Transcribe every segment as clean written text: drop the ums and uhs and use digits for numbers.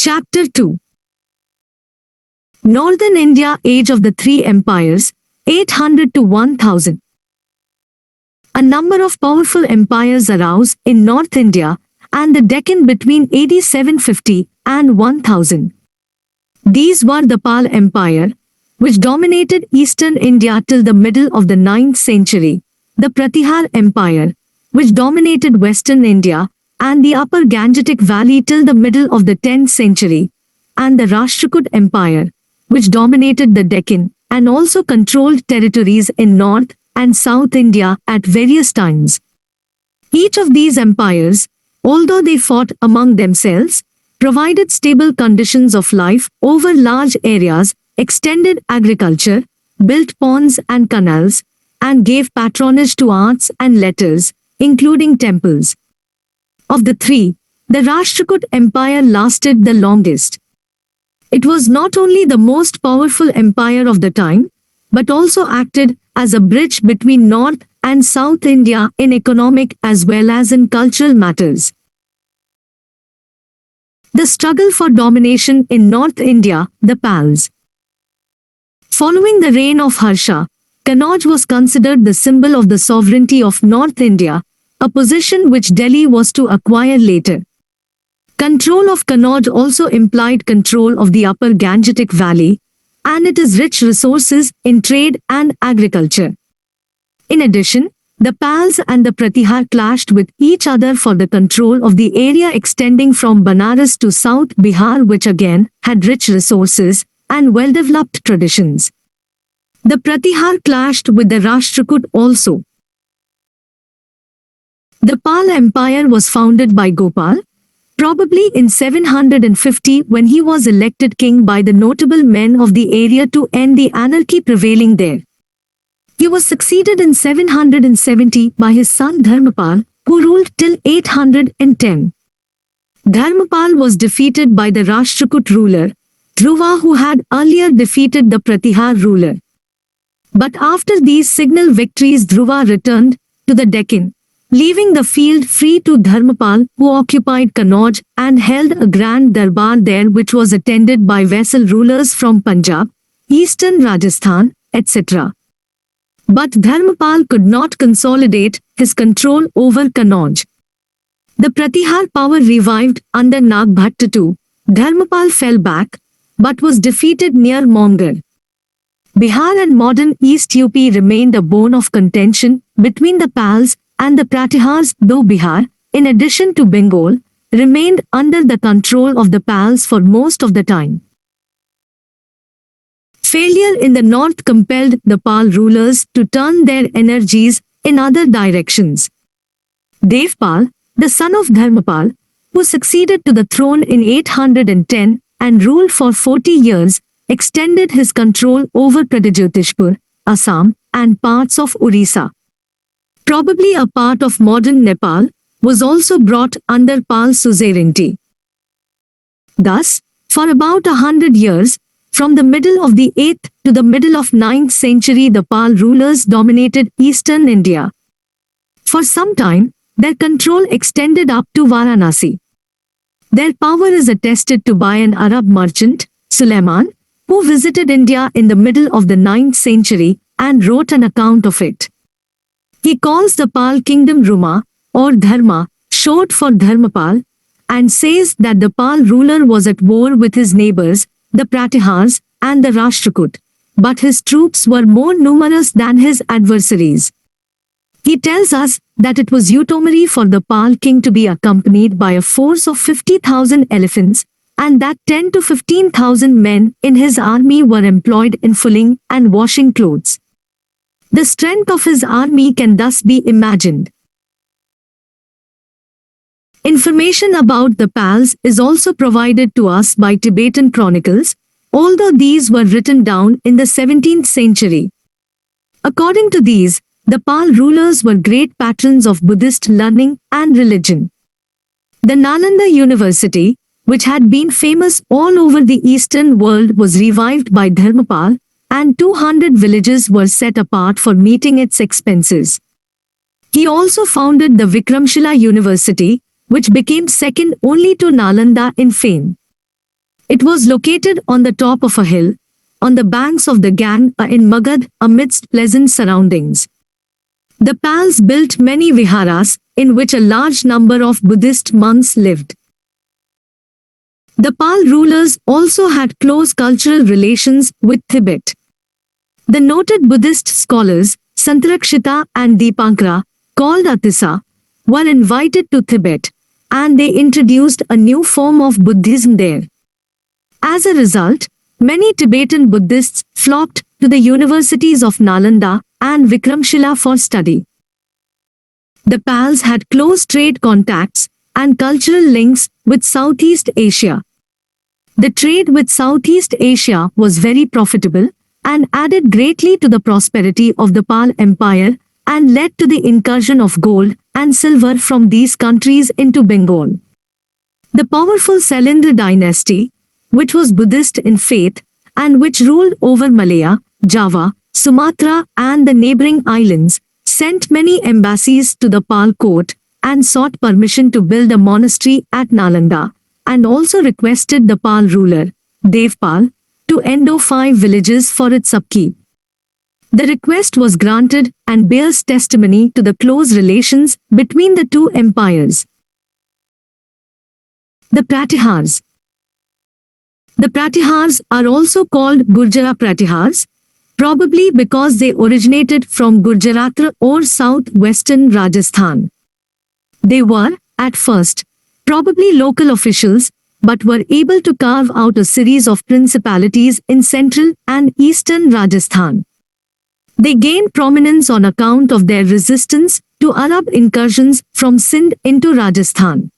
Chapter 2. Northern India Age of the Three Empires, 800 to 1000. A number of powerful empires arose in North India and the Deccan between AD 750 and 1000. These were the Pal Empire, which dominated eastern India till the middle of the 9th century, the Pratihar Empire, which dominated western India and the upper Gangetic Valley till the middle of the 10th century, and the Rashtrakud Empire, which dominated the Deccan and also controlled territories in North and South India at various times. Each of these empires, although they fought among themselves, provided stable conditions of life over large areas, extended agriculture, built ponds and canals, and gave patronage to arts and letters, including temples. Of the three, the Rashtrakud Empire lasted the longest. It was not only the most powerful empire of the time, but also acted as a bridge between North and South India in economic as well as in cultural matters. The struggle for domination in North India, the Pals. Following the reign of Harsha, Kannauj was considered the symbol of the sovereignty of North India, a position which Delhi was to acquire later. Control of Kannauj also implied control of the upper Gangetic Valley and its rich resources in trade and agriculture. In addition, the Pals and the Pratihar clashed with each other for the control of the area extending from Banaras to South Bihar, which again had rich resources and well-developed traditions. The Pratihar clashed with the Rashtrakud also. The Pal Empire was founded by Gopal, probably in 750 when he was elected king by the notable men of the area to end the anarchy prevailing there. He was succeeded in 770 by his son Dharmapal, who ruled till 810. Dharmapal was defeated by the Rashtrakud ruler, Dhruva, who had earlier defeated the Pratihar ruler. But after these signal victories, Dhruva returned to the Deccan, leaving the field free to Dharmapal, who occupied Kannauj and held a grand darbar there which was attended by vassal rulers from Punjab, eastern Rajasthan, etc. But Dharmapal could not consolidate his control over Kannauj. The Pratihar power revived under Nagbhatta too. Dharmapal fell back, but was defeated near Mongar. Bihar and modern East UP remained a bone of contention between the Pals and the Pratihars, though Bihar, in addition to Bengal, remained under the control of the Pals for most of the time. Failure in the north compelled the Pal rulers to turn their energies in other directions. Devpal, the son of Dharmapal, who succeeded to the throne in 810 and ruled for 40 years, extended his control over Pragjyotishpur, Assam, and parts of Orissa. Probably a part of modern Nepal, was also brought under Pal suzerainty. Thus, for about 100 years, from the middle of the 8th to the middle of 9th century, the Pal rulers dominated eastern India. For some time, their control extended up to Varanasi. Their power is attested to by an Arab merchant, Suleiman, who visited India in the middle of the 9th century and wrote an account of it. He calls the Pal kingdom Ruma, or Dharma, short for Dharmapal, and says that the Pal ruler was at war with his neighbors, the Pratihars and the Rashtrakud, but his troops were more numerous than his adversaries. He tells us that it was utomary for the Pal king to be accompanied by a force of 50,000 elephants, and that 10 to 15,000 men in his army were employed in fulling and washing clothes. The strength of his army can thus be imagined. Information about the Pals is also provided to us by Tibetan chronicles, although these were written down in the 17th century. According to these, the Pal rulers were great patrons of Buddhist learning and religion. The Nalanda University, which had been famous all over the Eastern world, was revived by Dharmapal, and 200 villages were set apart for meeting its expenses. He also founded the Vikramshila University, which became second only to Nalanda in fame. It was located on the top of a hill, on the banks of the Ganga in Magad amidst pleasant surroundings. The Pals built many viharas, in which a large number of Buddhist monks lived. The Pal rulers also had close cultural relations with Tibet. The noted Buddhist scholars, Santarakshita and Deepankara, called Atisa, were invited to Tibet, and they introduced a new form of Buddhism there. As a result, many Tibetan Buddhists flocked to the universities of Nalanda and Vikramshila for study. The Pals had close trade contacts and cultural links with Southeast Asia. The trade with Southeast Asia was very profitable and added greatly to the prosperity of the Pal Empire and led to the incursion of gold and silver from these countries into Bengal. The powerful Selendra dynasty, which was Buddhist in faith and which ruled over Malaya, Java, Sumatra and the neighboring islands, sent many embassies to the Pal court and sought permission to build a monastery at Nalanda, and also requested the Pal ruler, Devpal, to endow 5 villages for its upkeep. The request was granted and bears testimony to the close relations between the two empires. The Pratihars. The Pratihars are also called Gurjara Pratihars, probably because they originated from Gurjaratra or southwestern Rajasthan. They were, at first, probably local officials, but were able to carve out a series of principalities in central and eastern Rajasthan. They gained prominence on account of their resistance to Arab incursions from Sindh into Rajasthan.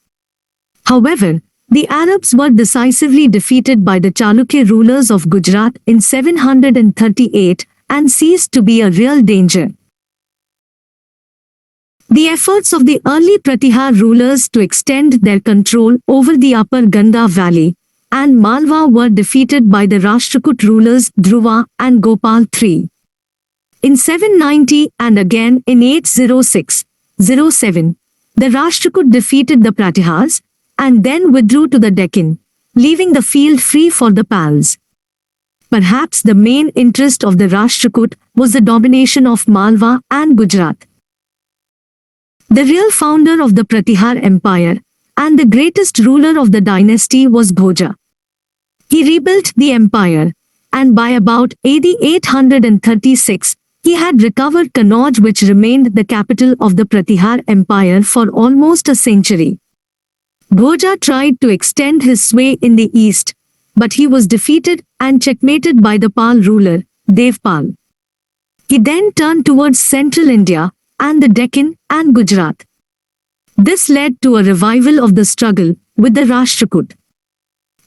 However, the Arabs were decisively defeated by the Chalukya rulers of Gujarat in 738 and ceased to be a real danger. The efforts of the early Pratihar rulers to extend their control over the upper Ganga valley and Malwa were defeated by the Rashtrakut rulers Dhruva and Gopal III. In 790 and again in 806-07, the Rashtrakut defeated the Pratihars and then withdrew to the Deccan, leaving the field free for the Pals. Perhaps the main interest of the Rashtrakut was the domination of Malwa and Gujarat. The real founder of the Pratihar Empire and the greatest ruler of the dynasty was Bhoja. He rebuilt the empire, and by about AD 836, he had recovered Kannauj, which remained the capital of the Pratihar Empire for almost a century. Bhoja tried to extend his sway in the east, but he was defeated and checkmated by the Pal ruler, Devpal. He then turned towards central India and the Deccan and Gujarat. This led to a revival of the struggle with the Rashtrakut.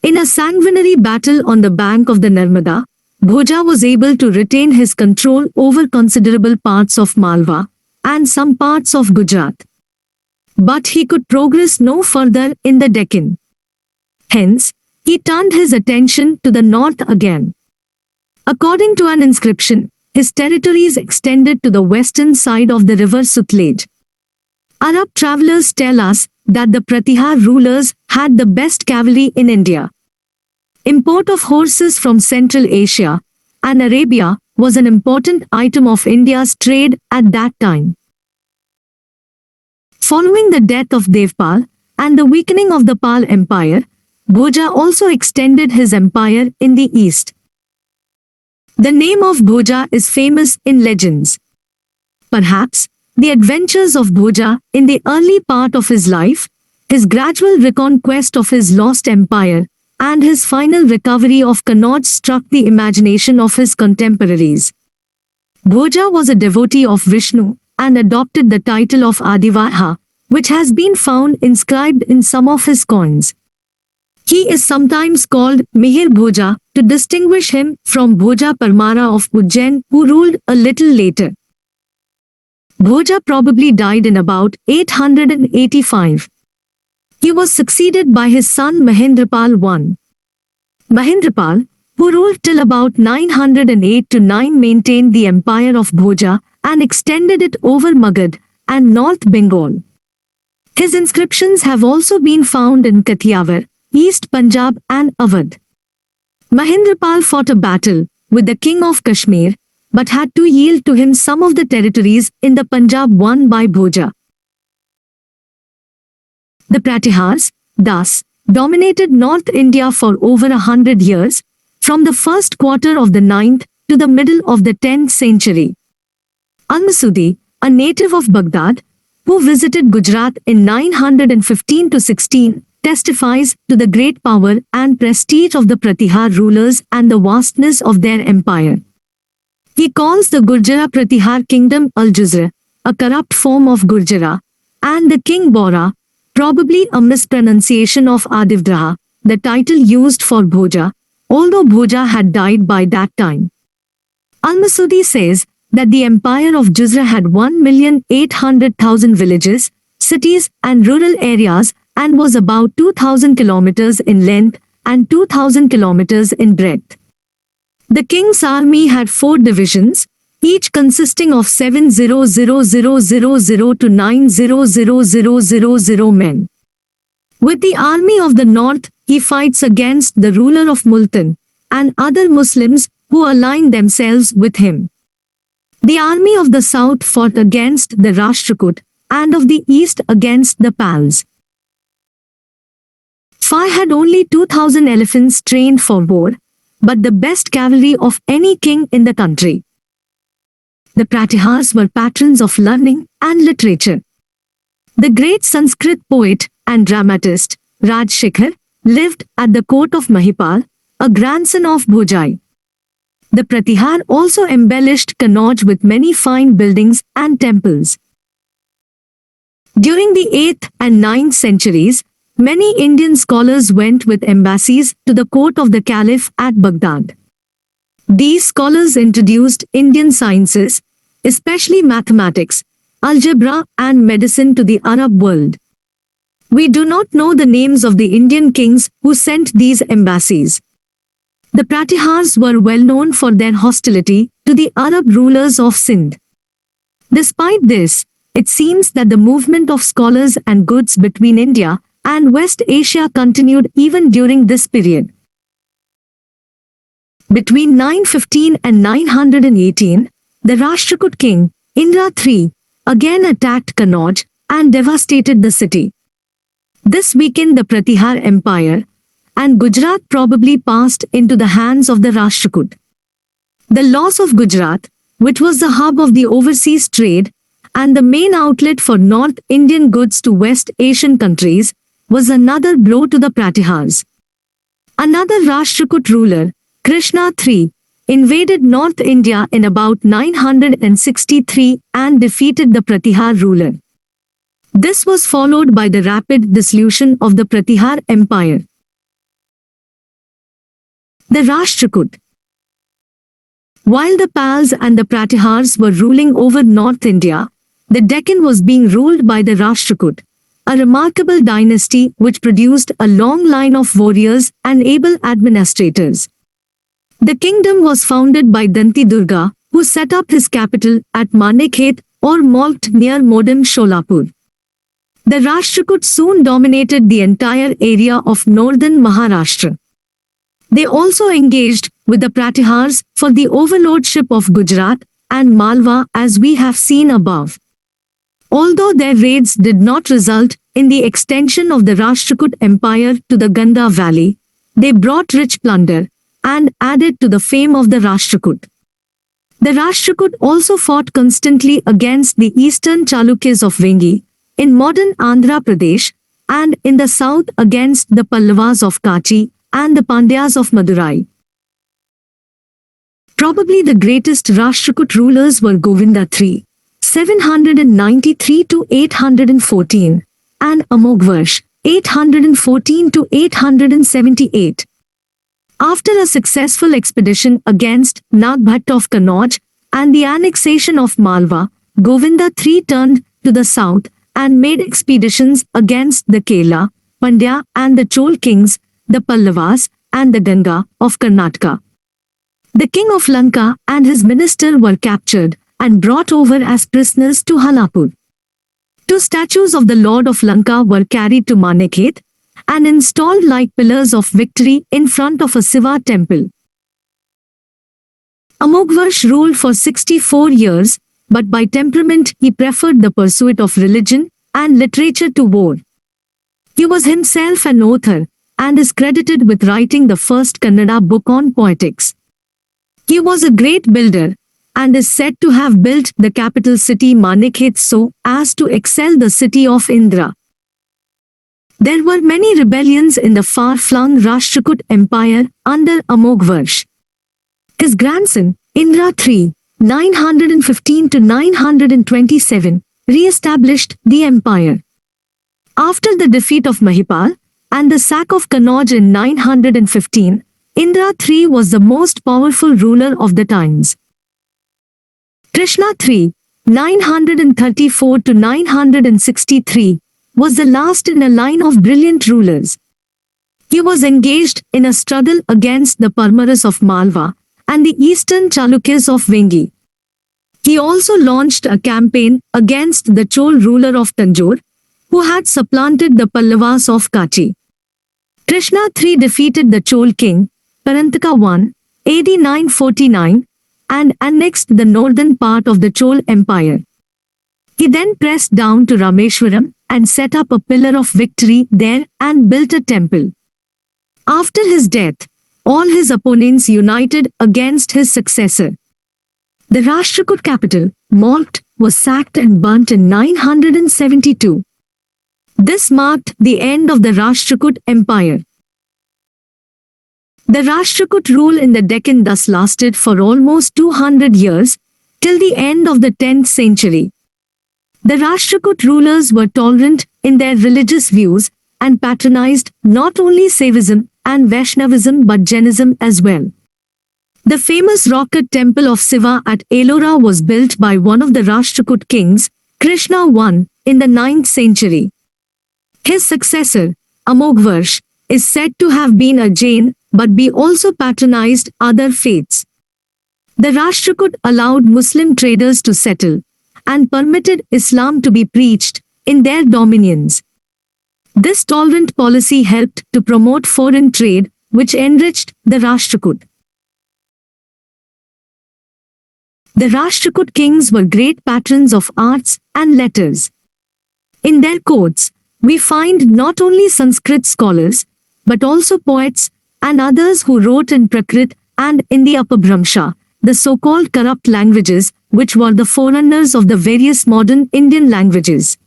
In a sanguinary battle on the bank of the Narmada, Bhoja was able to retain his control over considerable parts of Malwa and some parts of Gujarat. But he could progress no further in the Deccan. Hence, he turned his attention to the north again. According to an inscription, his territories extended to the western side of the river Sutlej. Arab travelers tell us that the Pratihar rulers had the best cavalry in India. Import of horses from Central Asia and Arabia was an important item of India's trade at that time. Following the death of Devpal and the weakening of the Pal Empire, Bhoja also extended his empire in the east. The name of Bhoja is famous in legends. Perhaps, the adventures of Bhoja in the early part of his life, his gradual reconquest of his lost empire, and his final recovery of Kannauj struck the imagination of his contemporaries. Bhoja was a devotee of Vishnu and adopted the title of Adivaha, which has been found inscribed in some of his coins. He is sometimes called Mihir Bhoja to distinguish him from Bhoja Parmara of Ujjain, who ruled a little later. Bhoja probably died in about 885. He was succeeded by his son Mahendrapal I. Mahendrapal, who ruled till about 908-9, maintained the empire of Bhoja and extended it over Magad and North Bengal. His inscriptions have also been found in Kathiawar, East Punjab and Awadh. Mahendrapal fought a battle with the king of Kashmir, but had to yield to him some of the territories in the Punjab won by Bhoja. The Pratihars, thus, dominated North India for over 100 years, from the first quarter of the 9th to the middle of the 10th century. Al-Masudi, a native of Baghdad, who visited Gujarat in 915 to 16, testifies to the great power and prestige of the Pratihar rulers and the vastness of their empire. He calls the Gurjara Pratihar kingdom Al-Juzra, a corrupt form of Gurjara, and the king Bora, probably a mispronunciation of Adivdraha, the title used for Bhoja, although Bhoja had died by that time. Al-Masudi says that the empire of Juzra had 1,800,000 villages, cities and rural areas and was about 2,000 kilometers in length and 2,000 kilometers in breadth. The king's army had 4 divisions, each consisting of 7,000,000 to 9,000,000 men. With the army of the north, he fights against the ruler of Multan and other Muslims who aligned themselves with him. The army of the south fought against the Rashtrakud and of the east against the Pals. Fai had only 2,000 elephants trained for war, but the best cavalry of any king in the country. The Pratihars were patrons of learning and literature. The great Sanskrit poet and dramatist, Rajshekhar, lived at the court of Mahipal, a grandson of Bhojai. The Pratihar also embellished Kannauj with many fine buildings and temples. During the 8th and 9th centuries, many Indian scholars went with embassies to the court of the Caliph at Baghdad. These scholars introduced Indian sciences, especially mathematics, algebra and medicine to the Arab world. We do not know the names of the Indian kings who sent these embassies. The Pratihars were well known for their hostility to the Arab rulers of Sindh. Despite this, it seems that the movement of scholars and goods between India and West Asia continued even during this period. Between 915 and 918, the Rashtrakud king, Indra III, again attacked Kannauj and devastated the city. This weakened the Pratihar Empire, and Gujarat probably passed into the hands of the Rashtrakud. The loss of Gujarat, which was the hub of the overseas trade and the main outlet for North Indian goods to West Asian countries, was another blow to the Pratihars. Another Rashtrakud ruler, Krishna III, invaded North India in about 963 and defeated the Pratihar ruler. This was followed by the rapid dissolution of the Pratihar Empire. The Rashtrakud. While the Pals and the Pratihars were ruling over North India, the Deccan was being ruled by the Rashtrakud, a remarkable dynasty which produced a long line of warriors and able administrators. The kingdom was founded by Danti Durga, who set up his capital at Manikhet or Malkt near modern Sholapur. The Rashtrakud soon dominated the entire area of northern Maharashtra. They also engaged with the Pratihars for the overlordship of Gujarat and Malwa as we have seen above. Although their raids did not result in the extension of the Rashtrakud Empire to the Ganga Valley, they brought rich plunder and added to the fame of the Rashtrakud. The Rashtrakud also fought constantly against the eastern Chalukyas of Vengi, in modern Andhra Pradesh, and in the south against the Pallavas of Kachi and the Pandyas of Madurai. Probably the greatest Rashtrakud rulers were Govinda III, 793 to 814, and Amogvarsh, 814 to 878. After a successful expedition against Nagbhat of Kannauj and the annexation of Malwa, Govinda III turned to the south and made expeditions against the Kela, Pandya and the Chol kings, the Pallavas and the Ganga of Karnataka. The king of Lanka and his minister were captured and brought over as prisoners to Halapur. 2 statues of the Lord of Lanka were carried to Manikhet, and installed like pillars of victory in front of a Shiva temple. Amoghvarsh ruled for 64 years, but by temperament he preferred the pursuit of religion and literature to war. He was himself an author and is credited with writing the first Kannada book on poetics. He was a great builder and is said to have built the capital city Manikhet so as to excel the city of Indra. There were many rebellions in the far-flung Rashtrakoot Empire under Amoghvarsh. His grandson, Indra III, 915 to 927, re-established the empire. After the defeat of Mahipal and the sack of Kannauj in 915, Indra III was the most powerful ruler of the times. Krishna III, 934 to 963, was the last in a line of brilliant rulers. He was engaged in a struggle against the Parmaras of Malwa and the eastern Chalukyas of Vengi. He also launched a campaign against the Chol ruler of Tanjore, who had supplanted the Pallavas of Kachi. Krishna III defeated the Chol king, Parantaka I, AD 949, and annexed the northern part of the Chol Empire. He then pressed down to Rameshwaram and set up a pillar of victory there and built a temple. After his death, all his opponents united against his successor. The Rashtrakoot capital, Malkht, was sacked and burnt in 972. This marked the end of the Rashtrakoot Empire. The Rashtrakoot rule in the Deccan thus lasted for almost 200 years, till the end of the 10th century. The Rashtrakoot rulers were tolerant in their religious views and patronized not only Saivism and Vaishnavism but Jainism as well. The famous rock-cut temple of Shiva at Ellora was built by one of the Rashtrakoot kings, Krishna I, in the 9th century. His successor, Amoghvarsh, is said to have been a Jain but be also patronized other faiths. The Rashtrakoot allowed Muslim traders to settle and permitted Islam to be preached in their dominions. This tolerant policy helped to promote foreign trade, which enriched the Rashtrakoot. The Rashtrakoot kings were great patrons of arts and letters. In their courts, we find not only Sanskrit scholars, but also poets and others who wrote in Prakrit and in the Apabhramsha, the so-called corrupt languages, which were the forerunners of the various modern Indian languages.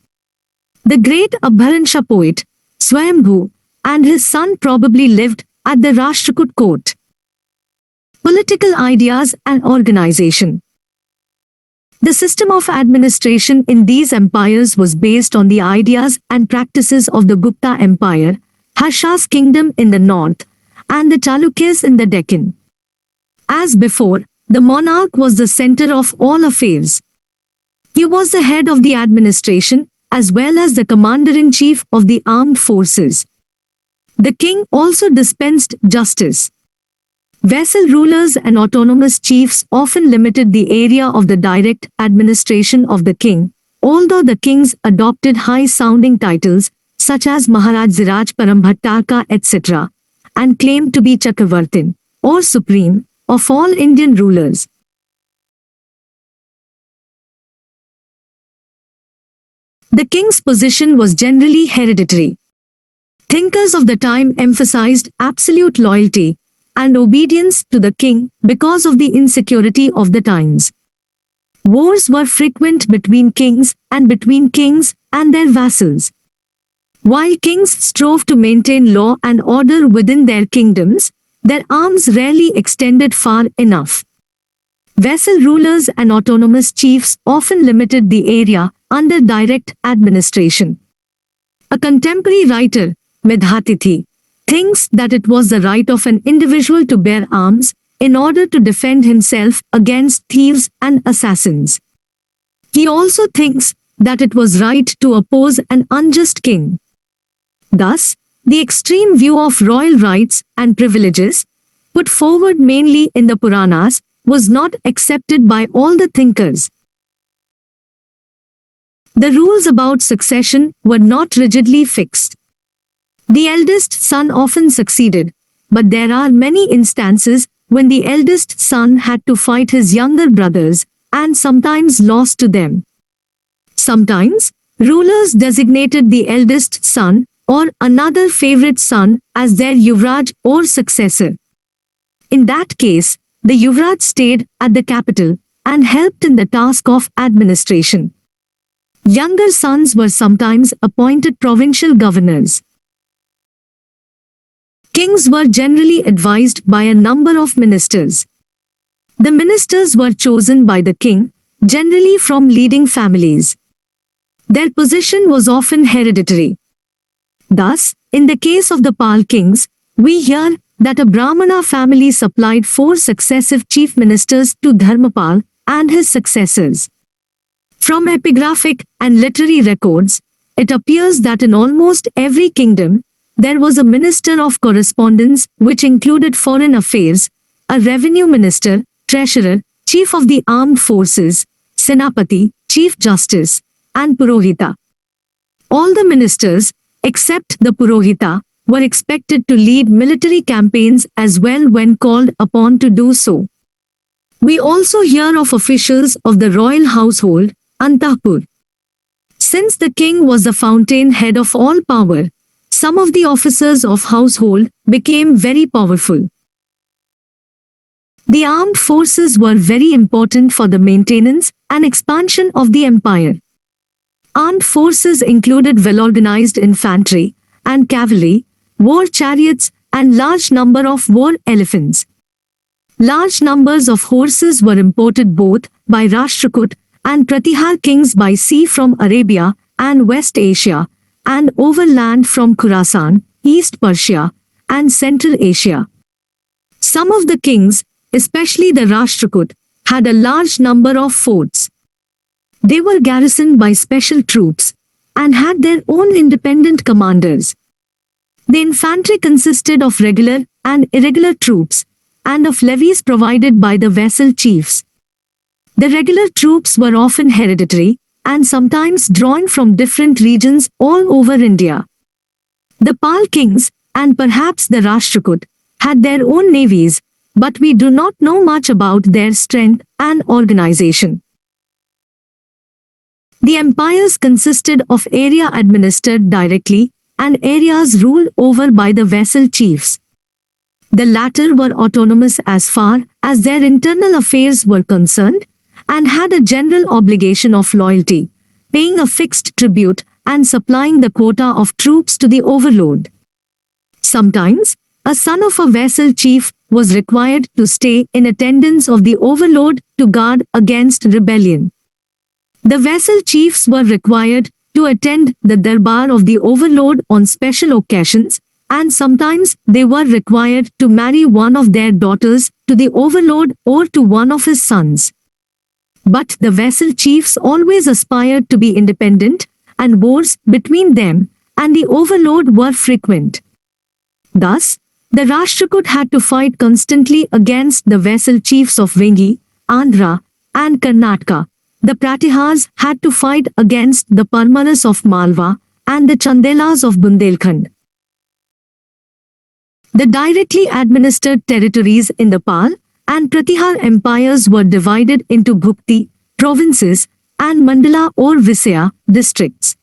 The great Abharansha poet, Swayambhu, and his son probably lived at the Rashtrakoot court. Political ideas and organization. The system of administration in these empires was based on the ideas and practices of the Gupta Empire, Harsha's kingdom in the north, and the Chalukyas in the Deccan. As before, the monarch was the center of all affairs. He was the head of the administration as well as the commander-in-chief of the armed forces. The king also dispensed justice. Vassal rulers and autonomous chiefs often limited the area of the direct administration of the king, although the kings adopted high-sounding titles such as Maharaj Ziraj Parambhattarka etc., and claimed to be Chakravartin, or supreme, of all Indian rulers. The king's position was generally hereditary. Thinkers of the time emphasized absolute loyalty and obedience to the king because of the insecurity of the times. Wars were frequent between kings and their vassals. While kings strove to maintain law and order within their kingdoms, their arms rarely extended far enough. Vassal rulers and autonomous chiefs often limited the area under direct administration. A contemporary writer, Medhatithi, thinks that it was the right of an individual to bear arms in order to defend himself against thieves and assassins. He also thinks that it was right to oppose an unjust king. Thus, the extreme view of royal rights and privileges, put forward mainly in the Puranas, was not accepted by all the thinkers. The rules about succession were not rigidly fixed. The eldest son often succeeded, but there are many instances when the eldest son had to fight his younger brothers and sometimes lost to them. Sometimes, rulers designated the eldest son or another favorite son as their Yuvraj or successor. In that case, the Yuvraj stayed at the capital and helped in the task of administration. Younger sons were sometimes appointed provincial governors. Kings were generally advised by a number of ministers. The ministers were chosen by the king, generally from leading families. Their position was often hereditary. Thus, in the case of the Pal kings, we hear that a Brahmana family supplied 4 successive chief ministers to Dharmapal and his successors. From epigraphic and literary records, it appears that in almost every kingdom, there was a minister of correspondence which included foreign affairs, a revenue minister, treasurer, chief of the armed forces, senapati, chief justice, and purohita. All the ministers, except the purohita, were expected to lead military campaigns as well when called upon to do so. We also hear of officials of the royal household, Antahpur. Since the king was the fountainhead of all power, some of the officers of household became very powerful. The armed forces were very important for the maintenance and expansion of the empire. Armed forces included well-organized infantry and cavalry, war chariots, and large number of war elephants. Large numbers of horses were imported both by Rashtrakud and Pratihar kings by sea from Arabia and West Asia, and overland from Khorasan, East Persia, and Central Asia. Some of the kings, especially the Rashtrakud, had a large number of forts. They were garrisoned by special troops and had their own independent commanders. The infantry consisted of regular and irregular troops and of levies provided by the vassal chiefs. The regular troops were often hereditary and sometimes drawn from different regions all over India. The Pal kings, and perhaps the Rashtrakud, had their own navies, but we do not know much about their strength and organization. The empires consisted of area administered directly and areas ruled over by the vassal chiefs. The latter were autonomous as far as their internal affairs were concerned and had a general obligation of loyalty, paying a fixed tribute and supplying the quota of troops to the overlord. Sometimes, a son of a vassal chief was required to stay in attendance of the overlord to guard against rebellion. The vassal chiefs were required to attend the darbar of the overlord on special occasions, and sometimes they were required to marry one of their daughters to the overlord or to one of his sons. But the vassal chiefs always aspired to be independent, and wars between them and the overlord were frequent. Thus, the Rashtrakud had to fight constantly against the vassal chiefs of Vengi, Andhra, and Karnataka. The Pratihars had to fight against the Parmaras of Malwa and the Chandelas of Bundelkhand. The directly administered territories in the Pal and Pratihar empires were divided into Bhukti, provinces, and Mandala or Visaya, districts.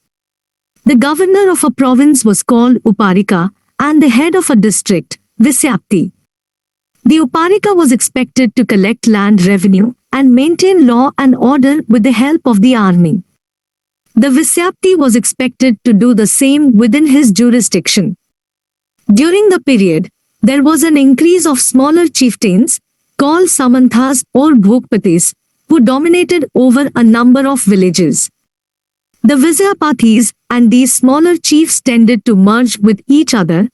The governor of a province was called Uparika and the head of a district, Visyapti. The Uparika was expected to collect land revenue and maintain law and order with the help of the army. The Visyapti was expected to do the same within his jurisdiction. During the period, there was an increase of smaller chieftains, called Samanthas or Bhogpatis, who dominated over a number of villages. The Visayapathis and these smaller chiefs tended to merge with each other,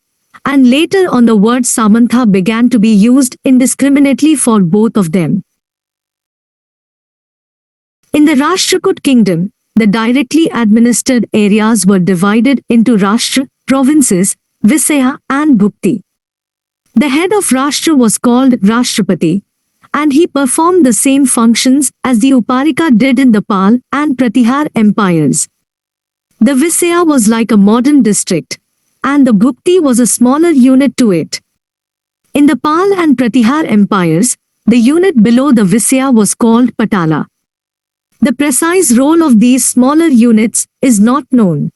and later on the word Samantha began to be used indiscriminately for both of them. In the Rashtrakud kingdom, the directly administered areas were divided into Rashtra, provinces, Visaya and Bhukti. The head of Rashtra was called Rashtrapati, and he performed the same functions as the Uparika did in the Pal and Pratihar empires. The Visaya was like a modern district, and the Bhukti was a smaller unit to it. In the Pal and Pratihar empires, the unit below the Visya was called Patala. The precise role of these smaller units is not known.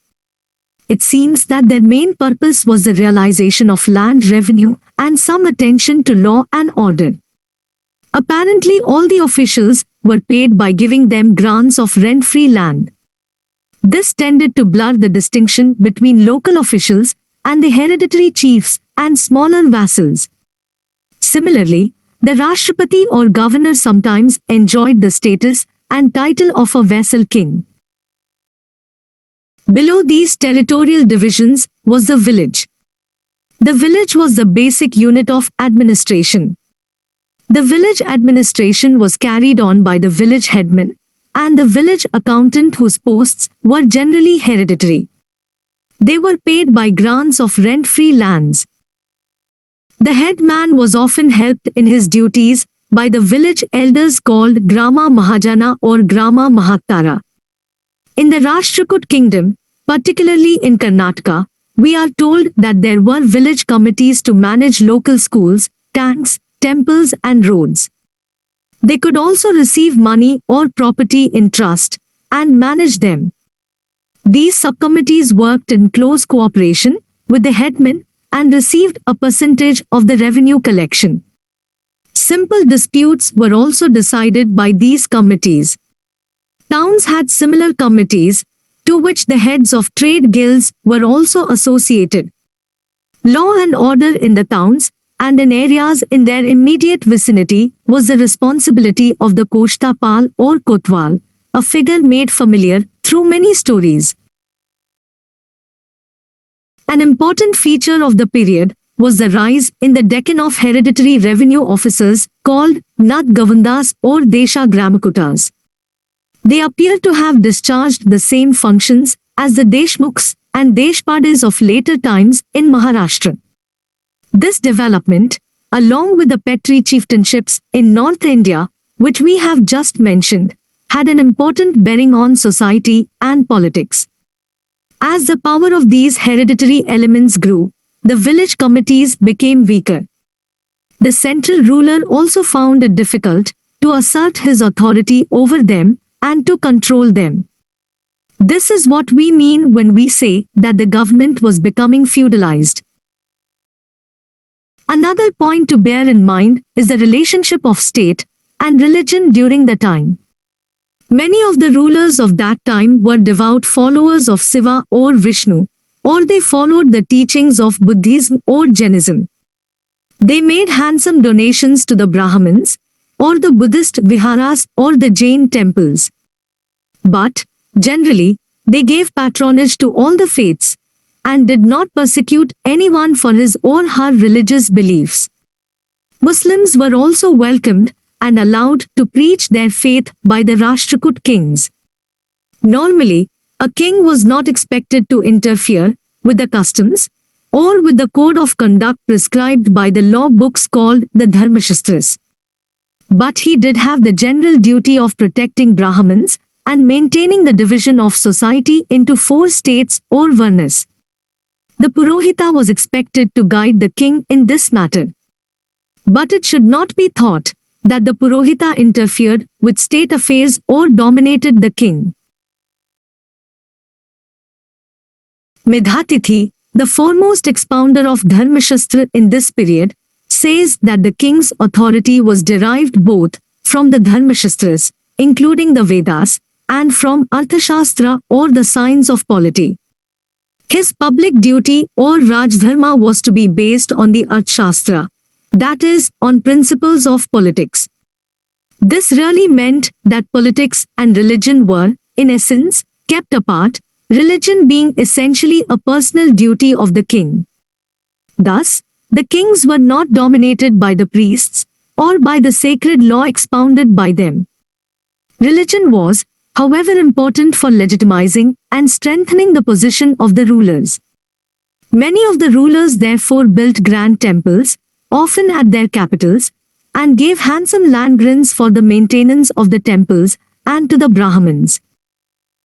It seems that their main purpose was the realization of land revenue and some attention to law and order. Apparently, all the officials were paid by giving them grants of rent-free land. This tended to blur the distinction between local officials and the hereditary chiefs and smaller vassals. Similarly, the Rashtrapati or governor sometimes enjoyed the status and title of a vassal king. Below these territorial divisions was the village. The village was the basic unit of administration. The village administration was carried on by the village headman and the village accountant, whose posts were generally hereditary. They were paid by grants of rent-free lands. The headman was often helped in his duties by the village elders called Grama Mahajana or Grama Mahaktara. In the Rashtrakoot kingdom, particularly in Karnataka, we are told that there were village committees to manage local schools, tanks, temples and roads. They could also receive money or property in trust and manage them. These subcommittees worked in close cooperation with the headman and received a percentage of the revenue collection. Simple disputes were also decided by these committees. Towns had similar committees, to which the heads of trade guilds were also associated. Law and order in the towns and in areas in their immediate vicinity was the responsibility of the Koshtapal or Kotwal, a figure made familiar through many stories. An important feature of the period was the rise in the Deccan of hereditary revenue officers called Nad Gavandas or Desha Gramakutas. They appear to have discharged the same functions as the Deshmukhs and Deshpades of later times in Maharashtra. This development, along with the Petri chieftainships in North India, which we have just mentioned, had an important bearing on society and politics. As the power of these hereditary elements grew, the village committees became weaker. The central ruler also found it difficult to assert his authority over them and to control them. This is what we mean when we say that the government was becoming feudalized. Another point to bear in mind is the relationship of state and religion during the time. Many of the rulers of that time were devout followers of Shiva or Vishnu, or they followed the teachings of Buddhism or Jainism. They made handsome donations to the Brahmins, or the Buddhist viharas or the Jain temples. But, generally, they gave patronage to all the faiths, and did not persecute anyone for his or her religious beliefs. Muslims were also welcomed and allowed to preach their faith by the Rashtrakoot kings. Normally, a king was not expected to interfere with the customs or with the code of conduct prescribed by the law books called the Dharmashastras. But he did have the general duty of protecting Brahmins and maintaining the division of society into 4 states or varnas. The Purohita was expected to guide the king in this matter. But it should not be thought that the Purohita interfered with state affairs or dominated the king. Medhatithi, the foremost expounder of Dharmashastra in this period, says that the king's authority was derived both from the Dharmashastras, including the Vedas, and from Arthashastra or the science of polity. His public duty or Rajdharma was to be based on the Arthashastra, that is, on principles of politics. This really meant that politics and religion were, in essence, kept apart, religion being essentially a personal duty of the king. Thus, the kings were not dominated by the priests or by the sacred law expounded by them. Religion was, however, important for legitimizing and strengthening the position of the rulers. Many of the rulers therefore built grand temples, often at their capitals, and gave handsome land grants for the maintenance of the temples and to the Brahmins.